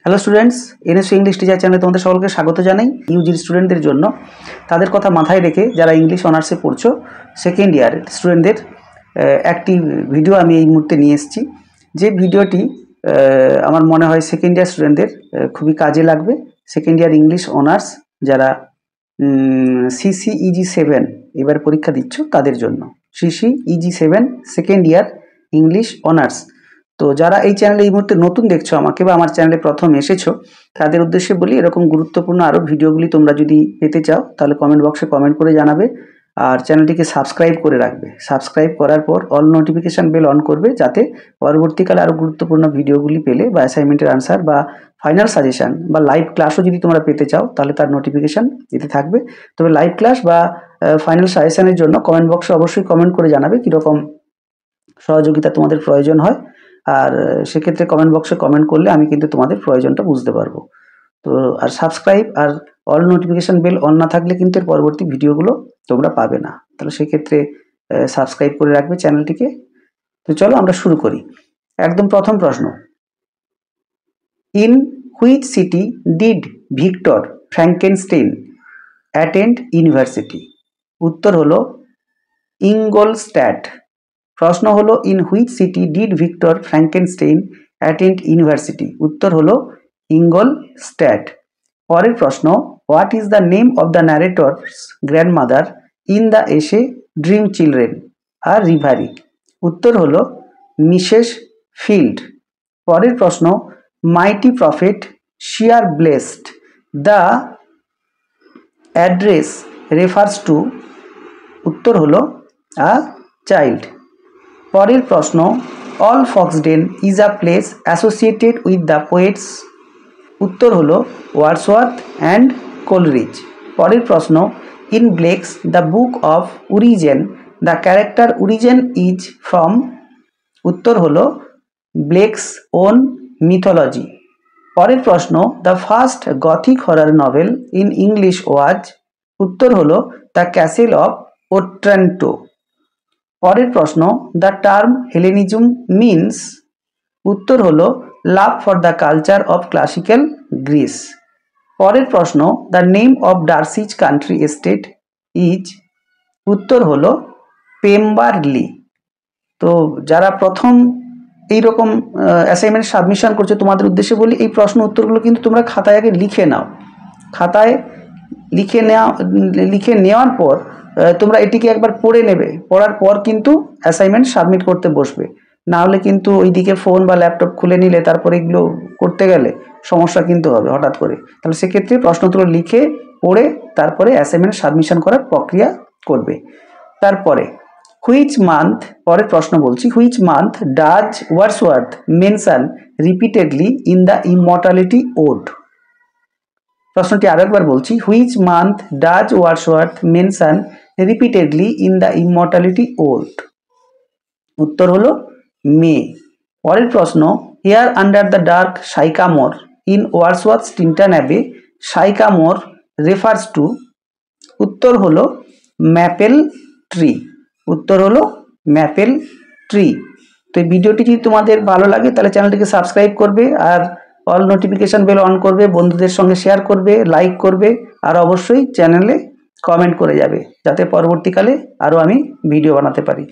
Hello students, NSU English teacher চ্যানেলে তোমাদের সকলকে স্বাগত জানাই। ইউজির স্টুডেন্টদের জন্য তাদের কথা মাথায় রেখে যারা ইংলিশ অনার্সে পড়ছো সেকেন্ড ইয়ার স্টুডেন্টদের একটি ভিডিও আমি এই মুহূর্তে নিয়ে এসেছি। যে ভিডিওটি আমার মনে হয় সেকেন্ড ইয়ার স্টুডেন্টদের খুবই কাজে লাগবে। সেকেন্ড ইয়ার ইংলিশ অনার্স যারা CCEG7 এবার পরীক্ষা দিচ্ছ তাদের জন্য। CCEG7 second year English honours. তো যারা এই চ্যানেলে এই মুহূর্তে নতুন দেখছো আমাকে বা আমার চ্যানেলে প্রথম এসেছো তাদের উদ্দেশ্যে বলি, এরকম গুরুত্বপূর্ণ আরও ভিডিওগুলি তোমরা যদি পেতে চাও তাহলে কমেন্ট বক্সে কমেন্ট করে জানাবে, আর চ্যানেলটিকে সাবস্ক্রাইব করে রাখবে। সাবস্ক্রাইব করার পর অল নোটিফিকেশান বেল অন করবে, যাতে পরবর্তীকালে আরও গুরুত্বপূর্ণ ভিডিওগুলি পেলে বা অ্যাসাইনমেন্টের আনসার বা ফাইনাল সাজেশান বা লাইভ ক্লাসও যদি তোমরা পেতে চাও তাহলে তার নোটিফিকেশান এতে থাকবে। তবে লাইভ ক্লাস বা ফাইনাল সাজেশানের জন্য কমেন্ট বক্সে অবশ্যই কমেন্ট করে জানাবে কীরকম সহযোগিতা তোমাদের প্রয়োজন হয়, আর সেক্ষেত্রে কমেন্ট বক্সে কমেন্ট করলে আমি কিন্তু তোমাদের প্রয়োজনটা বুঝতে পারবো। তো আর সাবস্ক্রাইব আর অল নোটিফিকেশান বেল অন না থাকলে কিন্তু এর পরবর্তী ভিডিওগুলো তোমরা পাবে না, তাহলে সেক্ষেত্রে সাবস্ক্রাইব করে রাখবে চ্যানেলটিকে। তো চলো আমরা শুরু করি। একদম প্রথম প্রশ্ন, in which city did Victor Frankenstein attend university? উত্তর হলো ইঙ্গলস্ট্যাট। প্রশ্ন হলো in which city did Victor Frankenstein attend university? উত্তর হলো ইঙ্গলস্ট্যাট। পরের প্রশ্ন, what is the name of the narrator's grandmother in the essay Dream Children a Reverie? উত্তর হলো মিসেস ফিল্ড। পরের প্রশ্ন, mighty prophet seer blessed the address refers to? উত্তর হলো আ চাইল্ড। পরের প্রশ্ন, Alfoxden is a place associated with the poets? উত্তর হলো ওয়ার্ডসওয়ার্থ অ্যান্ড কোলরিজ। পরের প্রশ্ন, in Blake's The Book of Urizen the character Urizen is from? উত্তর হলো ব্লেকস ওন মিথোলজি। পরের প্রশ্ন, the first Gothic horror novel in English was? উত্তর হলো দ্য ক্যাসেল অফ ওট্রান্টো। পরের প্রশ্ন, দ্য টার্ম হেলেনিজম মিনস? উত্তর হলো love for the culture of classical Greece. পরের প্রশ্ন, the name of Darcy's country estate is? উত্তর হলো পেম্বারলি। তো যারা প্রথম এইরকম অ্যাসাইনমেন্ট সাবমিশন করছো তোমাদের উদ্দেশ্যে বলি, এই প্রশ্ন উত্তরগুলো কিন্তু তোমরা খাতায় আগে লিখে নাও। খাতায় লিখে নেওয়ার পর তোমরা এটিকে একবার পড়ে নেবে, পড়ার পর কিন্তু অ্যাসাইনমেন্ট সাবমিট করতে বসবে। না হলে কিন্তু ওইদিকে ফোন বা ল্যাপটপ খুলে নিলে তারপরে এগুলো করতে গেলে সমস্যা কিন্তু হবে হঠাৎ করে। তাহলে সেক্ষেত্রে প্রশ্নগুলো লিখে পড়ে তারপরে অ্যাসাইনমেন্ট সাবমিশন করার প্রক্রিয়া করবে। তারপরে হুইচ মান্থ, পরের প্রশ্ন বলছি, which month does Wordsworth mention repeatedly in the Immortality Ode? প্রশ্নটি আরেকবার বলছি, which month does Wordsworth mention repeatedly in the Immortality Ode? উত্তর হলো মে। পরের প্রশ্ন, here under the dark sycamore in Wordsworth Tintern Abbey sycamore refers to? উত্তর হলো maple tree. উত্তর হলো ম্যাপেল ট্রি। তো এই ভিডিওটি যদি তোমাদের ভালো লাগে তাহলে চ্যানেলটিকে সাবস্ক্রাইব করবে, আর অল নোটিফিকেশান বেল অন করবে, বন্ধুদের সঙ্গে শেয়ার করবে, লাইক করবে, আর অবশ্যই চ্যানেলে কমেন্ট করে যাবে, যাতে পরবর্তীকালে আরও আমি ভিডিও বানাতে পারি।